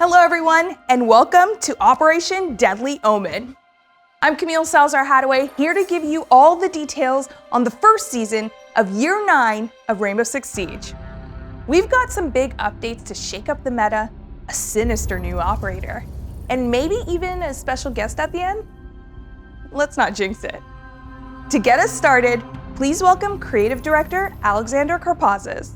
Hello everyone, and welcome to Operation Deadly Omen. I'm Camille Salazar-Hadaway, here to give you all the details on the first season of Year 9 of Rainbow Six Siege. We've got some big updates to shake up the meta, a sinister new operator, and maybe even a special guest at the end? Let's not jinx it. To get us started, please welcome Creative Director Alexander Karpazis.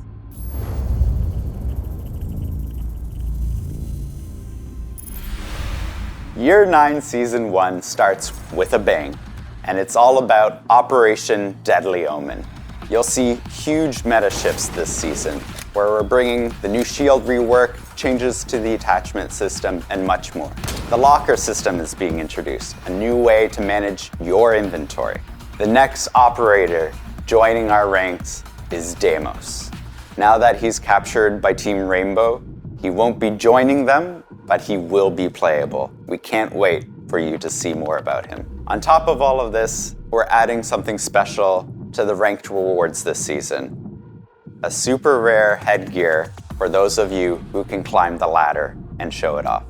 Year 9 Season 1 starts with a bang, and it's all about Operation Deadly Omen. You'll see huge meta shifts this season, where we're bringing the new shield rework, changes to the attachment system, and much more. The locker system is being introduced, a new way to manage your inventory. The next operator joining our ranks is Deimos. Now that he's captured by Team Rainbow, he won't be joining them, but he will be playable. We can't wait for you to see more about him. On top of all of this, we're adding something special to the ranked rewards this season. A super rare headgear for those of you who can climb the ladder and show it off.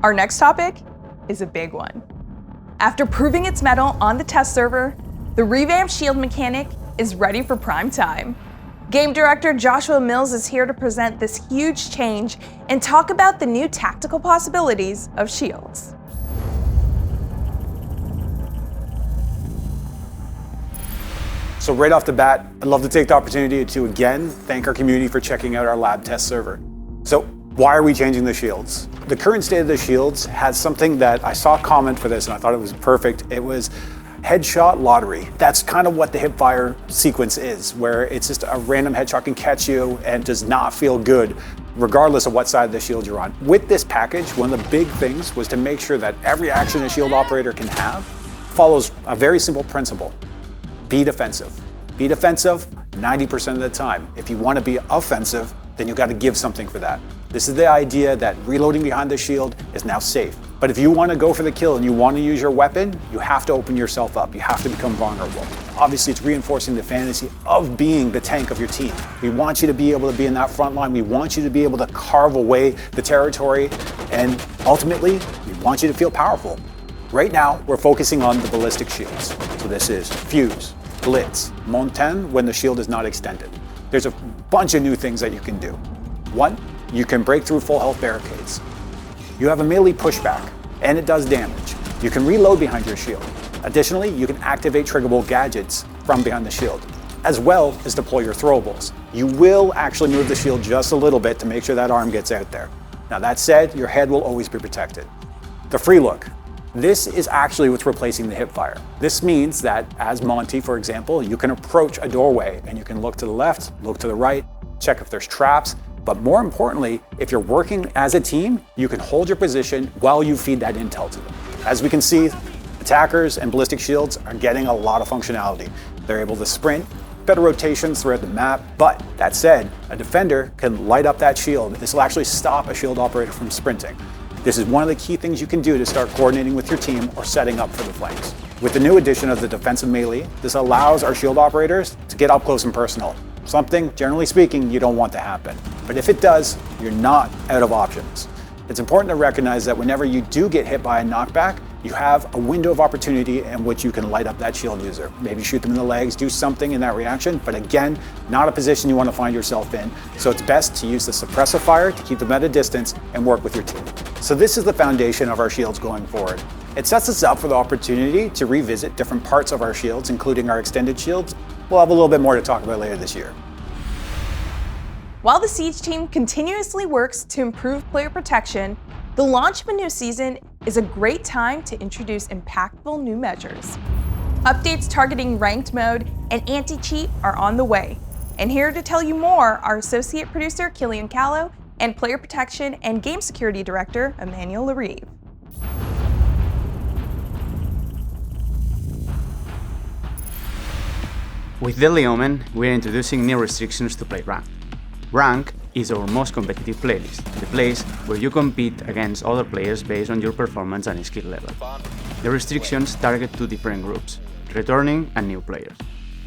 Our next topic is a big one. After proving its mettle on the test server, the revamped shield mechanic is ready for prime time. Game director Joshua Mills is here to present this huge change and talk about the new tactical possibilities of shields. So right off the bat, I'd love to take the opportunity to again thank our community for checking out our lab test server. So why are we changing the shields? The current state of the shields has something that I saw a comment for this and I thought it was perfect. It was headshot lottery. That's kind of what the hipfire sequence is, where it's just a random headshot can catch you and does not feel good, regardless of what side of the shield you're on. With this package, one of the big things was to make sure that every action a shield operator can have follows a very simple principle. Be defensive. Be defensive 90% of the time. If you want to be offensive, then you got to give something for that. This is the idea that reloading behind the shield is now safe. But if you want to go for the kill and you want to use your weapon, you have to open yourself up. You have to become vulnerable. Obviously, it's reinforcing the fantasy of being the tank of your team. We want you to be able to be in that front line. We want you to be able to carve away the territory. And ultimately, we want you to feel powerful. Right now, we're focusing on the ballistic shields. So this is Fuse, Blitz, Montagne when the shield is not extended. There's a bunch of new things that you can do. One, you can break through full health barricades. You have a melee pushback, and it does damage. You can reload behind your shield. Additionally, you can activate triggerable gadgets from behind the shield, as well as deploy your throwables. You will actually move the shield just a little bit to make sure that arm gets out there. Now that said, your head will always be protected. The free look. This is actually what's replacing the hipfire. This means that, as Monty, for example, you can approach a doorway and you can look to the left, look to the right, check if there's traps. But more importantly, if you're working as a team, you can hold your position while you feed that intel to them. As we can see, attackers and ballistic shields are getting a lot of functionality. They're able to sprint, better rotations throughout the map, but that said, a defender can light up that shield. This will actually stop a shield operator from sprinting. This is one of the key things you can do to start coordinating with your team or setting up for the flanks. With the new addition of the defensive melee, this allows our shield operators to get up close and personal. Something, generally speaking, you don't want to happen. But if it does, you're not out of options. It's important to recognize that whenever you do get hit by a knockback, you have a window of opportunity in which you can light up that shield user. Maybe shoot them in the legs, do something in that reaction, but again, not a position you want to find yourself in. So it's best to use the suppressive fire to keep them at a distance and work with your team. So this is the foundation of our shields going forward. It sets us up for the opportunity to revisit different parts of our shields, including our extended shields. We'll have a little bit more to talk about later this year. While the Siege team continuously works to improve player protection, the launch of a new season is a great time to introduce impactful new measures. Updates targeting ranked mode and anti-cheat are on the way. And here to tell you more are associate producer Killian Callow and player protection and game security director Emmanuel Larive. With Deadly Omen, we're introducing new restrictions to play rank. Rank is our most competitive playlist, the place where you compete against other players based on your performance and skill level. The restrictions target two different groups, returning and new players.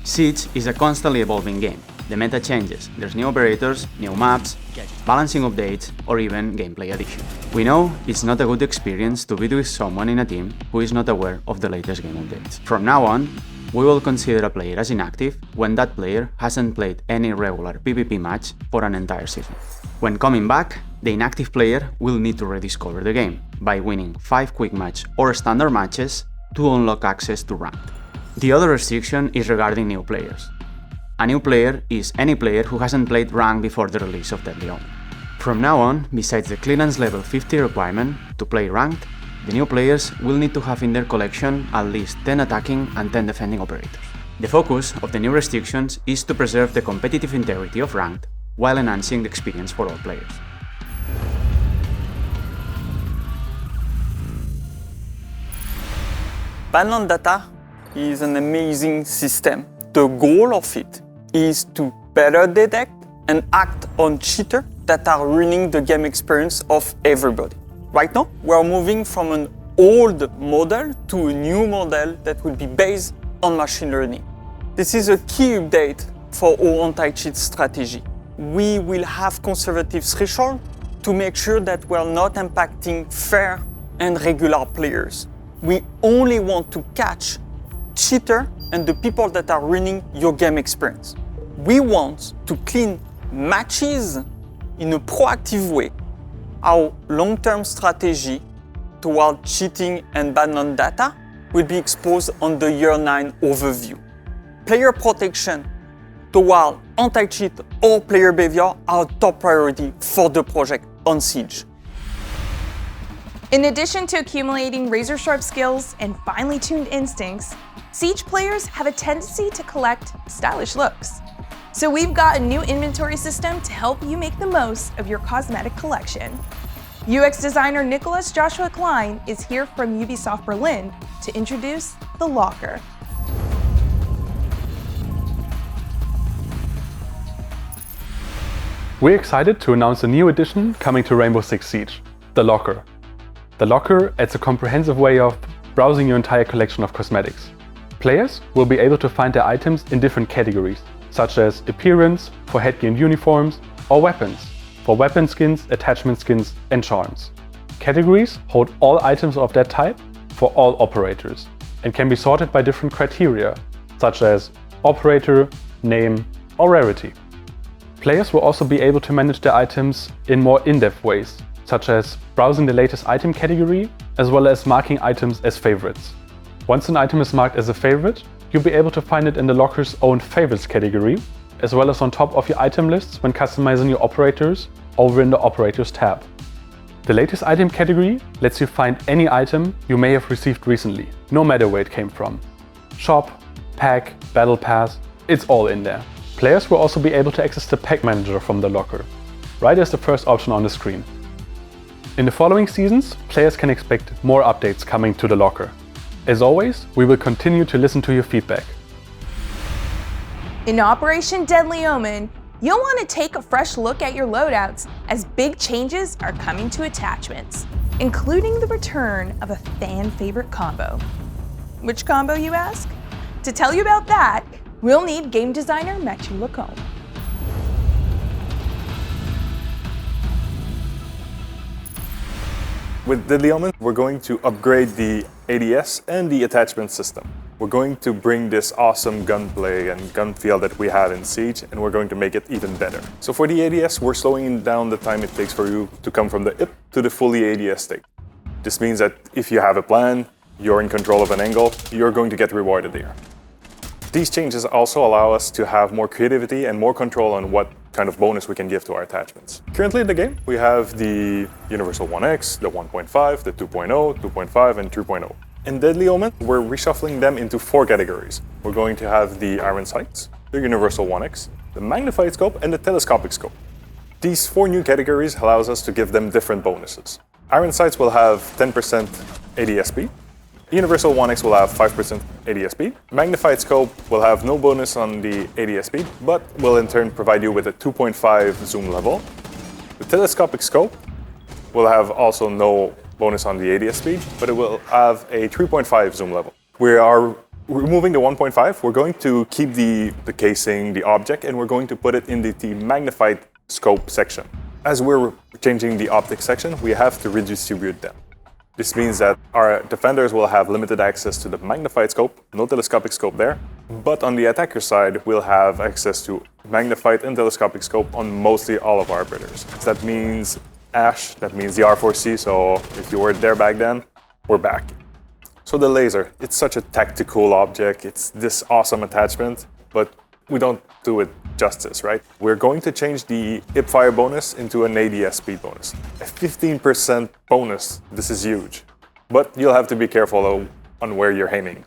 Siege is a constantly evolving game. The meta changes, there's new operators, new maps, balancing updates, or even gameplay additions. We know it's not a good experience to be with someone in a team who is not aware of the latest game updates. From now on, we will consider a player as inactive when that player hasn't played any regular PvP match for an entire season. When coming back, the inactive player will need to rediscover the game by winning 5 quick match or standard matches to unlock access to ranked. The other restriction is regarding new players. A new player is any player who hasn't played ranked before the release of Deadly Omen. From now on, besides the clearance level 50 requirement to play ranked, the new players will need to have in their collection at least 10 attacking and 10 defending operators. The focus of the new restrictions is to preserve the competitive integrity of ranked while enhancing the experience for all players. Ban on data is an amazing system. The goal of it is to better detect and act on cheaters that are ruining the game experience of everybody. Right now, we're moving from an old model to a new model that will be based on machine learning. This is a key update for our anti-cheat strategy. We will have conservative threshold to make sure that we're not impacting fair and regular players. We only want to catch cheaters and the people that are ruining your game experience. We want to clean matches in a proactive way. Our long-term strategy toward cheating and ban on data will be exposed on the Year 9 overview. Player protection toward anti-cheat or player behavior are top priority for the project on Siege. In addition to accumulating razor-sharp skills and finely tuned instincts, Siege players have a tendency to collect stylish looks. So we've got a new inventory system to help you make the most of your cosmetic collection. UX designer Nicholas Joshua Klein is here from Ubisoft Berlin to introduce the Locker. We're excited to announce a new addition coming to Rainbow Six Siege, the Locker. The Locker adds a comprehensive way of browsing your entire collection of cosmetics. Players will be able to find their items in different categories, such as appearance for headgear and uniforms, or weapons for weapon skins, attachment skins, and charms. Categories hold all items of that type for all operators and can be sorted by different criteria, such as operator, name, or rarity. Players will also be able to manage their items in more in-depth ways, such as browsing the latest item category, as well as marking items as favorites. Once an item is marked as a favorite, you'll be able to find it in the Locker's own favorites category, as well as on top of your item lists when customizing your operators over in the operators tab. The latest item category lets you find any item you may have received recently, no matter where it came from. Shop, pack, battle pass, it's all in there. Players will also be able to access the pack manager from the Locker, right as the first option on the screen. In the following seasons, players can expect more updates coming to the Locker. As always, we will continue to listen to your feedback. In Operation Deadly Omen, you'll want to take a fresh look at your loadouts as big changes are coming to attachments, including the return of a fan favorite combo. Which combo, you ask? To tell you about that, we'll need game designer Mathieu Lacombe. With Deadly Omen, we're going to upgrade the ADS and the attachment system. We're going to bring this awesome gunplay and gun feel that we have in Siege, and we're going to make it even better. So for the ADS, we're slowing down the time it takes for you to come from the IP to the fully ADS state. This means that if you have a plan, you're in control of an angle, you're going to get rewarded there. These changes also allow us to have more creativity and more control on what kind of bonus we can give to our attachments. Currently in the game, we have the Universal 1X, the 1.5, the 2.0, 2.5, and 3.0. In Deadly Omen, we're reshuffling them into 4 categories. We're going to have the Iron Sights, the Universal 1X, the Magnified Scope, and the Telescopic Scope. These 4 new categories allows us to give them different bonuses. Iron Sights will have 10% ADSP. Universal 1X will have 5% ADSP. Magnified Scope will have no bonus on the ADSP, but will in turn provide you with a 2.5 zoom level. The Telescopic Scope will have also no bonus on the ADS speed, but it will have a 3.5 zoom level. We are Removing the 1.5, we're going to keep the casing, the object, and we're going to put it in the magnified scope section. As we're changing the optic section, we have to redistribute them. This means that our defenders will have limited access to the magnified scope, no telescopic scope there, but on the attacker side, we'll have access to magnified and telescopic scope on mostly all of our operators. So that means Ash, that means the R4C, so if you were there back then, we're back. So the laser, it's such a tactical object, it's this awesome attachment, but we don't do it justice, right? We're going to change the hipfire bonus into an ADS speed bonus. A 15% bonus, this is huge. But you'll have to be careful on where you're aiming.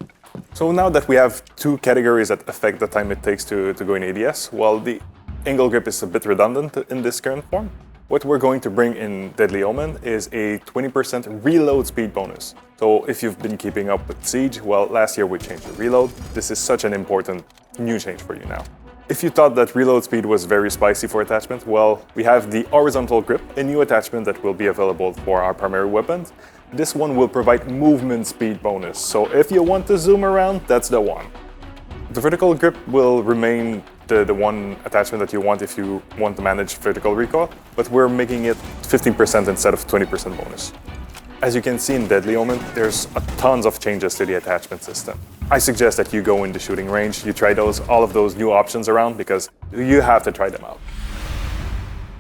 So now that we have two categories that affect the time it takes to go in ADS, well, the angle grip is a bit redundant in this current form. What we're going to bring in Deadly Omen is a 20% reload speed bonus. So if you've been keeping up with Siege, well, last year we changed the reload. This is such an important new change for you now. If you thought that reload speed was very spicy for attachment, well, we have the horizontal grip, a new attachment that will be available for our primary weapons. This one will provide movement speed bonus, so if you want to zoom around, that's the one. The vertical grip will remain the one attachment that you want if you want to manage vertical recoil, but we're making it 15% instead of 20% bonus. As you can see in Deadly Omen, there's tons of changes to the attachment system. I suggest that you go in the shooting range, you try all of those new options around, because you have to try them out.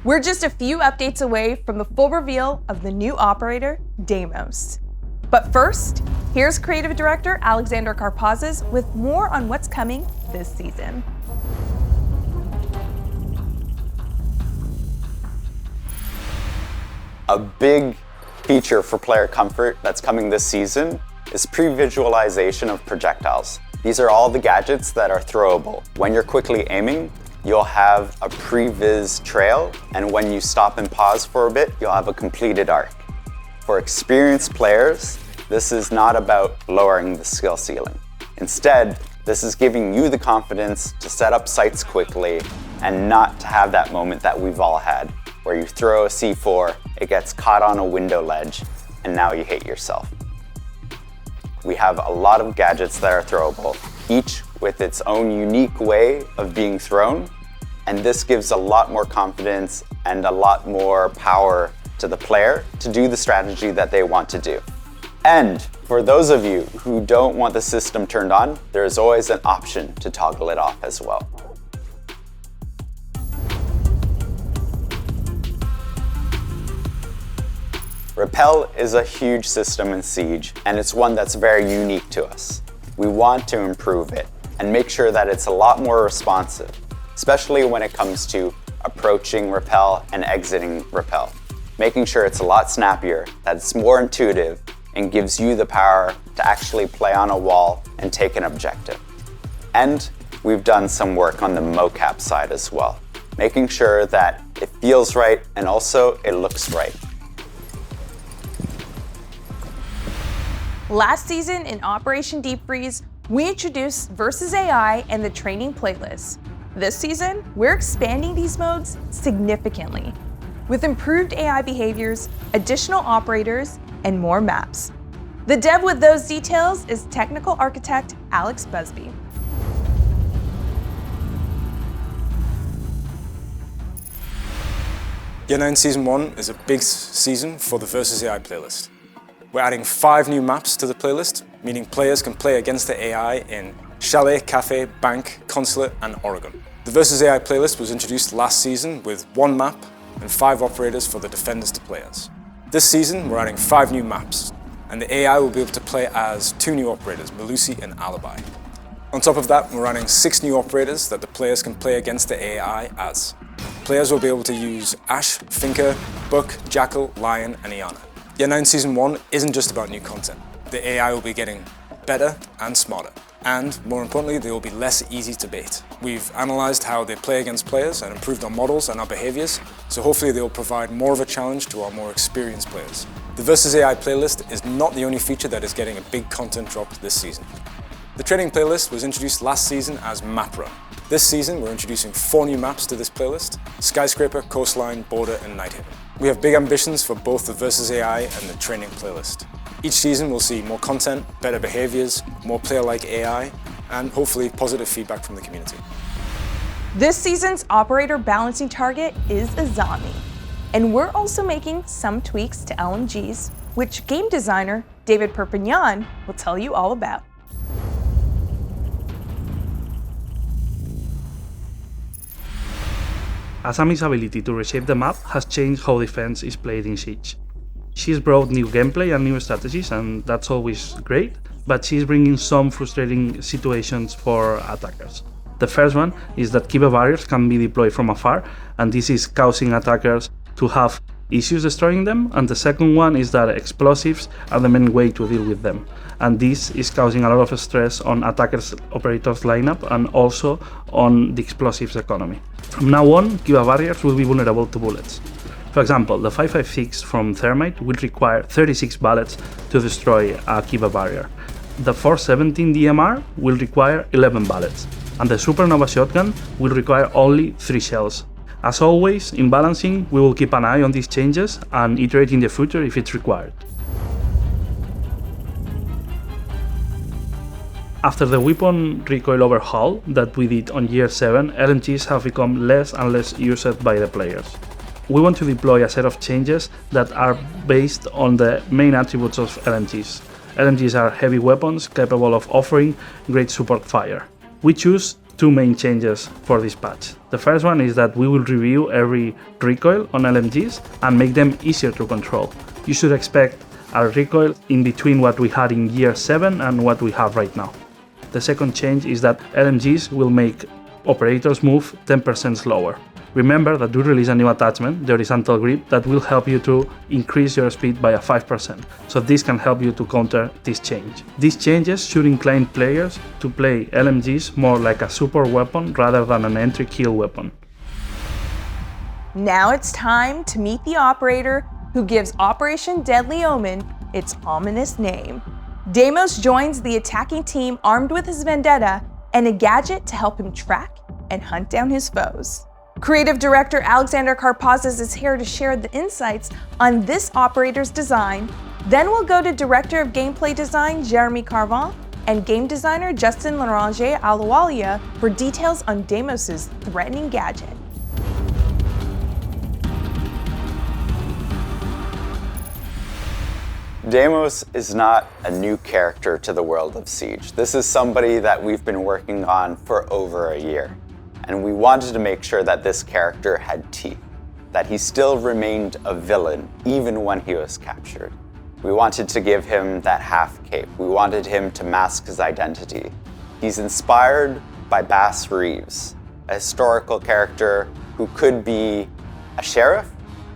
We're just a few updates away from the full reveal of the new operator, Deimos. But first, here's Creative Director Alexander Karpazes with more on what's coming this season. A big feature for player comfort that's coming this season is pre-visualization of projectiles. These are all the gadgets that are throwable. When you're quickly aiming, you'll have a pre-vis trail, and when you stop and pause for a bit, you'll have a completed arc. For experienced players, this is not about lowering the skill ceiling. Instead, this is giving you the confidence to set up sights quickly and not to have that moment that we've all had, where you throw a C4, it gets caught on a window ledge, and now you hate yourself. We have a lot of gadgets that are throwable, each with its own unique way of being thrown, and this gives a lot more confidence and a lot more power to the player to do the strategy that they want to do. And for those of you who don't want the system turned on, there is always an option to toggle it off as well. Repel is a huge system in Siege, and it's one that's very unique to us. We want to improve it and make sure that it's a lot more responsive, especially when it comes to approaching Repel and exiting Repel. Making sure it's a lot snappier, that it's more intuitive, and gives you the power to actually play on a wall and take an objective. And we've done some work on the mocap side as well, making sure that it feels right and also it looks right. Last season in Operation Deep Freeze, we introduced Versus AI and the training playlist. This season, we're expanding these modes significantly, with improved AI behaviors, additional operators, and more maps. The dev with those details is technical architect Alex Busby. Y9 Season 1 is a big season for the Versus AI playlist. We're adding 5 new maps to the playlist, meaning players can play against the AI in Chalet, Cafe, Bank, Consulate, and Oregon. The Versus AI playlist was introduced last season with 1 map and 5 operators for the defenders to play as. This season, we're adding 5 new maps, and the AI will be able to play as 2 new operators, Melusi and Alibi. On top of that, we're adding 6 new operators that the players can play against the AI as. Players will be able to use Ash, Finker, Buck, Jackal, Lion, and Iana. Y9 Season 1 isn't just about new content. The AI will be getting better and smarter. And, more importantly, they will be less easy to bait. We've analysed how they play against players and improved our models and our behaviours, so hopefully they will provide more of a challenge to our more experienced players. The Versus AI playlist is not the only feature that is getting a big content drop this season. The training playlist was introduced last season as Map Run. This season, we're introducing 4 new maps to this playlist: Skyscraper, Coastline, Border, and Nighthaven. We have big ambitions for both the Versus AI and the training playlist. Each season we'll see more content, better behaviors, more player-like AI, and hopefully positive feedback from the community. This season's operator balancing target is Azami. And we're also making some tweaks to LMGs, which game designer David Perpignan will tell you all about. Azami's ability to reshape the map has changed how defense is played in Siege. She's brought new gameplay and new strategies, and that's always great, but she's bringing some frustrating situations for attackers. The first one is that Kiva barriers can be deployed from afar, and this is causing attackers to have issues destroying them, and the second one is that explosives are the main way to deal with them, and this is causing a lot of stress on attackers' operators lineup and also on the explosives economy. From now on, Kiva barriers will be vulnerable to bullets. For example, the 5.56 from Thermite will require 36 bullets to destroy a Kiva barrier. The 4.17 DMR will require 11 bullets, and the Supernova shotgun will require only 3 shells. As always, in balancing, we will keep an eye on these changes and iterate in the future if it's required. After the weapon recoil overhaul that we did on year 7, LMGs have become less and less used by the players. We want to deploy a set of changes that are based on the main attributes of LMGs. LMGs are heavy weapons capable of offering great support fire. We choose 2 main changes for this patch. The first one is that we will review every recoil on LMGs and make them easier to control. You should expect a recoil in between what we had in year 7 and what we have right now. The second change is that LMGs will make operators move 10% slower. Remember that we release a new attachment, the horizontal grip, that will help you to increase your speed by a 5%, so this can help you to counter this change. These changes should incline players to play LMGs more like a support weapon rather than an entry kill weapon. Now it's time to meet the operator who gives Operation Deadly Omen its ominous name. Deimos joins the attacking team armed with his vendetta and a gadget to help him track and hunt down his foes. Creative director Alexander Karpazis is here to share the insights on this operator's design. Then we'll go to director of gameplay design Jeremy Carvin and game designer Justin Laranger Aluwalia for details on Deimos' threatening gadget. Deimos is not a new character to the world of Siege. This is somebody that we've been working on for over a year. And we wanted to make sure that this character had teeth, that he still remained a villain even when he was captured. We wanted to give him that half cape. We wanted him to mask his identity. He's inspired by Bass Reeves, a historical character who could be a sheriff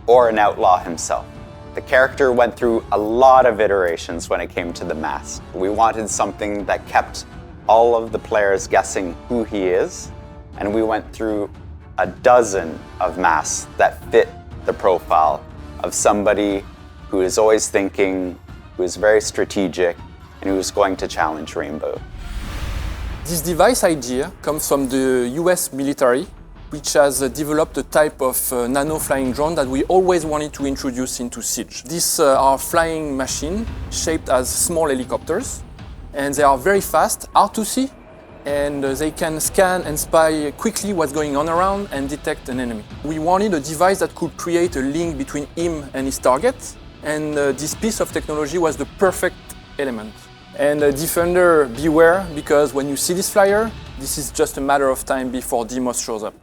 or an outlaw himself. The character went through a lot of iterations when it came to the mask. We wanted something that kept all of the players guessing who he is, and we went through a dozen of masks that fit the profile of somebody who is always thinking, who is very strategic, and who is going to challenge Rainbow. This device idea comes from the US military, which has developed a type of nano flying drone that we always wanted to introduce into Siege. These are flying machines shaped as small helicopters, and they are very fast, hard to see, and they can scan and spy quickly what's going on around and detect an enemy. We wanted a device that could create a link between him and his target, and this piece of technology was the perfect element. And Defender, beware, because when you see this flyer, this is just a matter of time before Deimos shows up.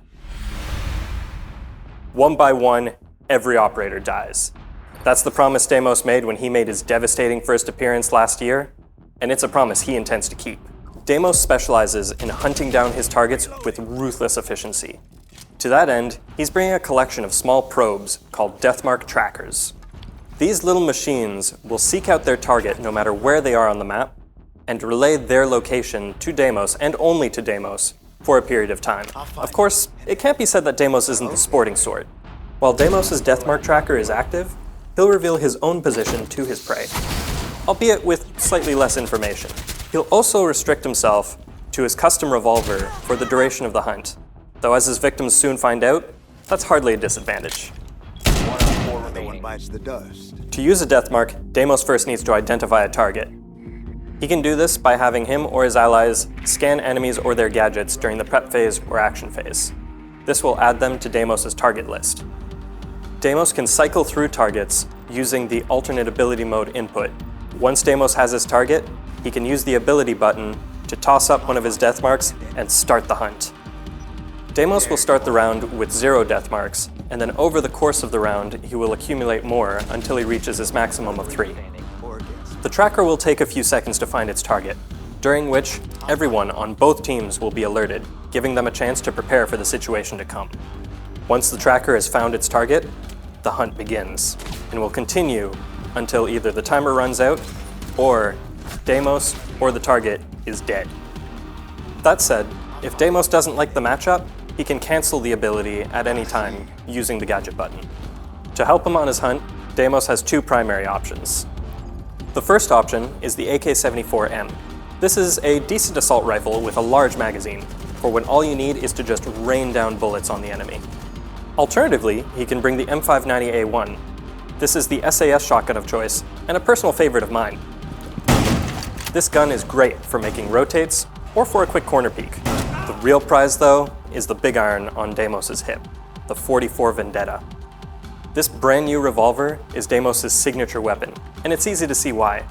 One by one, every operator dies. That's the promise Deimos made when he made his devastating first appearance last year, and it's a promise he intends to keep. Deimos specializes in hunting down his targets with ruthless efficiency. To that end, he's bringing a collection of small probes called Deathmark trackers. These little machines will seek out their target no matter where they are on the map and relay their location to Deimos and only to Deimos for a period of time. Of course, it can't be said that Deimos isn't the sporting sort. While Deimos' Deathmark tracker is active, he'll reveal his own position to his prey, albeit with slightly less information. He'll also restrict himself to his custom revolver for the duration of the hunt, though as his victims soon find out, that's hardly a disadvantage. one bites the dust. To use a death mark, Deimos first needs to identify a target. He can do this by having him or his allies scan enemies or their gadgets during the prep phase or action phase. This will add them to Deimos' target list. Deimos can cycle through targets using the alternate ability mode input. Once Deimos has his target, he can use the ability button to toss up one of his death marks and start the hunt. Deimos will start the round with 0 death marks, and then over the course of the round, he will accumulate more until he reaches his maximum of 3. The tracker will take a few seconds to find its target, during which everyone on both teams will be alerted, giving them a chance to prepare for the situation to come. Once the tracker has found its target, the hunt begins, and will continue until either the timer runs out, or Deimos or the target is dead. That said, if Deimos doesn't like the matchup, he can cancel the ability at any time using the gadget button. To help him on his hunt, Deimos has 2 primary options. The first option is the AK-74M. This is a decent assault rifle with a large magazine, for when all you need is to just rain down bullets on the enemy. Alternatively, he can bring the M590A1. This is the SAS shotgun of choice, and a personal favorite of mine. This gun is great for making rotates, or for a quick corner peek. The real prize, though, is the big iron on Deimos' hip, the 44 Vendetta. This brand new revolver is Deimos' signature weapon, and it's easy to see why.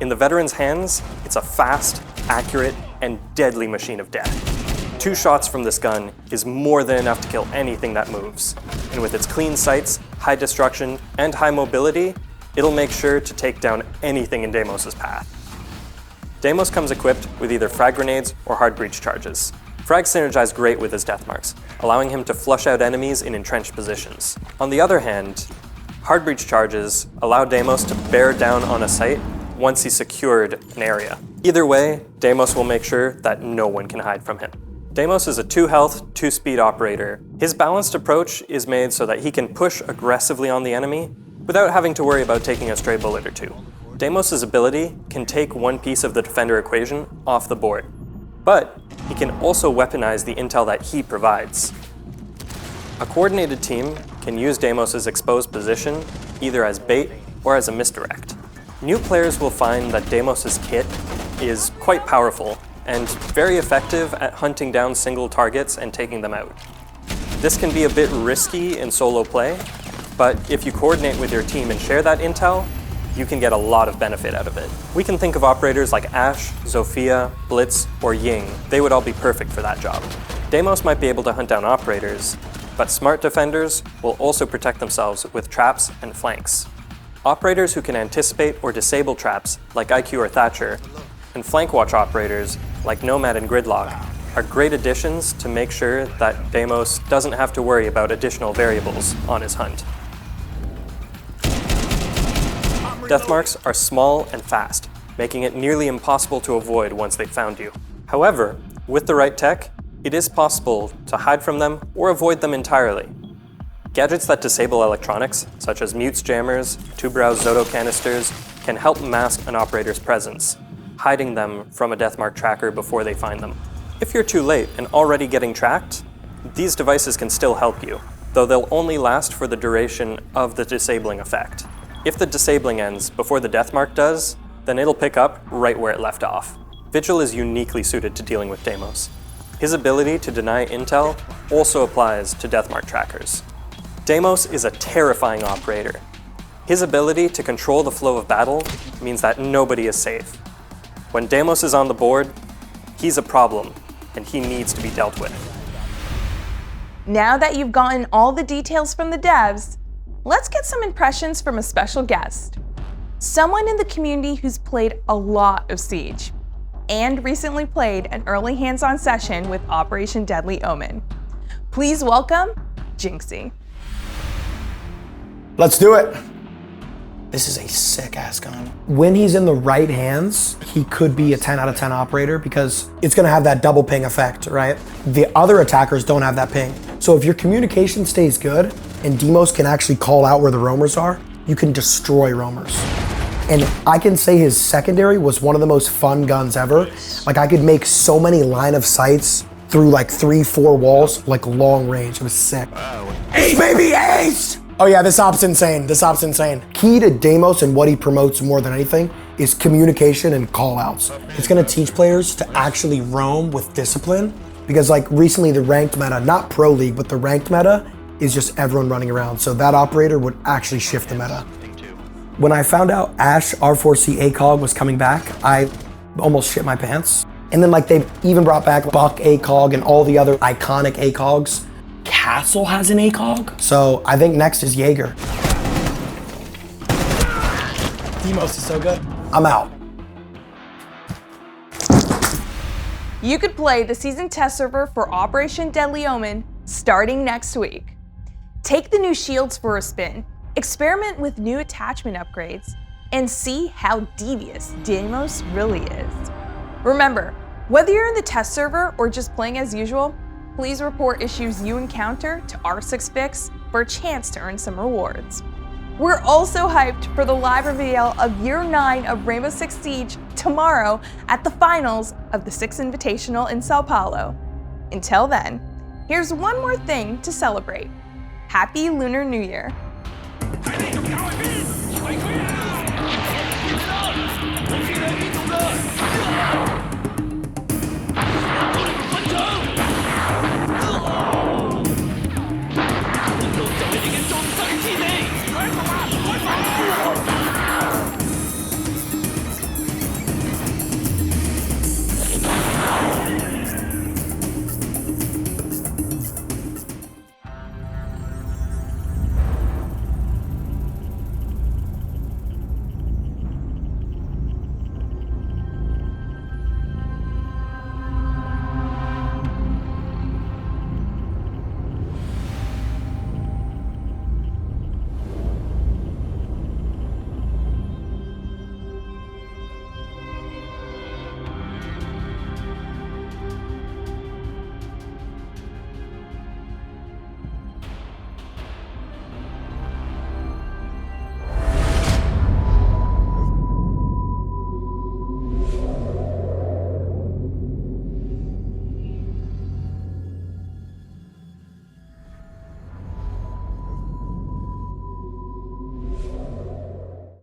In the veteran's hands, it's a fast, accurate, and deadly machine of death. 2 shots from this gun is more than enough to kill anything that moves, and with its clean sights, high destruction, and high mobility, it'll make sure to take down anything in Deimos' path. Deimos comes equipped with either frag grenades or hard breach charges. Frags synergize great with his death marks, allowing him to flush out enemies in entrenched positions. On the other hand, hard breach charges allow Deimos to bear down on a site once he's secured an area. Either way, Deimos will make sure that no one can hide from him. Deimos is a 2 health, 2 speed operator. His balanced approach is made so that he can push aggressively on the enemy without having to worry about taking a stray bullet or 2. Deimos' ability can take one piece of the defender equation off the board, but he can also weaponize the intel that he provides. A coordinated team can use Deimos' exposed position either as bait or as a misdirect. New players will find that Deimos' kit is quite powerful and very effective at hunting down single targets and taking them out. This can be a bit risky in solo play, but if you coordinate with your team and share that intel, you can get a lot of benefit out of it. We can think of operators like Ashe, Zofia, Blitz, or Ying. They would all be perfect for that job. Deimos might be able to hunt down operators, but smart defenders will also protect themselves with traps and flanks. Operators who can anticipate or disable traps, like IQ or Thatcher, and flank watch operators, like Nomad and Gridlock, are great additions to make sure that Deimos doesn't have to worry about additional variables on his hunt. Death marks are small and fast, making it nearly impossible to avoid once they've found you. However, with the right tech, it is possible to hide from them or avoid them entirely. Gadgets that disable electronics, such as mutes jammers, two-brow Zoto canisters, can help mask an operator's presence, hiding them from a death mark tracker before they find them. If you're too late and already getting tracked, these devices can still help you, though they'll only last for the duration of the disabling effect. If the disabling ends before the death mark does, then it'll pick up right where it left off. Vigil is uniquely suited to dealing with Deimos. His ability to deny intel also applies to death mark trackers. Deimos is a terrifying operator. His ability to control the flow of battle means that nobody is safe. When Deimos is on the board, he's a problem, and he needs to be dealt with. Now that you've gotten all the details from the devs, let's get some impressions from a special guest. Someone in the community who's played a lot of Siege, and recently played an early hands-on session with Operation Deadly Omen. Please welcome Jinxie. Let's do it. This is a sick-ass gun. When he's in the right hands, he could be a 10 out of 10 operator because it's gonna have that double ping effect, right? The other attackers don't have that ping. So if your communication stays good and Deimos can actually call out where the roamers are, you can destroy roamers. And I can say his secondary was one of the most fun guns ever. Like I could make so many line of sights through like 3-4 walls, like long range. It was sick. Ace, baby, ace! Oh yeah, this op's insane. This op's insane. Key to Deimos and what he promotes more than anything is communication and call-outs. It's gonna teach players to actually roam with discipline, because like recently the ranked meta, not Pro League, but the ranked meta is just everyone running around. So that operator would actually shift the meta. When I found out Ash R4C ACOG was coming back, I almost shit my pants. And then like they've even brought back Buck ACOG and all the other iconic ACOGs. Castle has an ACOG. So I think next is Jaeger. Deimos is so good. I'm out. You could play the season test server for Operation Deadly Omen starting next week. Take the new shields for a spin, experiment with new attachment upgrades, and see how devious Deimos really is. Remember, whether you're in the test server or just playing as usual, please report issues you encounter to R6Fix for a chance to earn some rewards. We're also hyped for the live reveal of Year 9 of Rainbow Six Siege tomorrow at the finals of the Six Invitational in Sao Paulo. Until then, here's one more thing to celebrate. Happy Lunar New Year!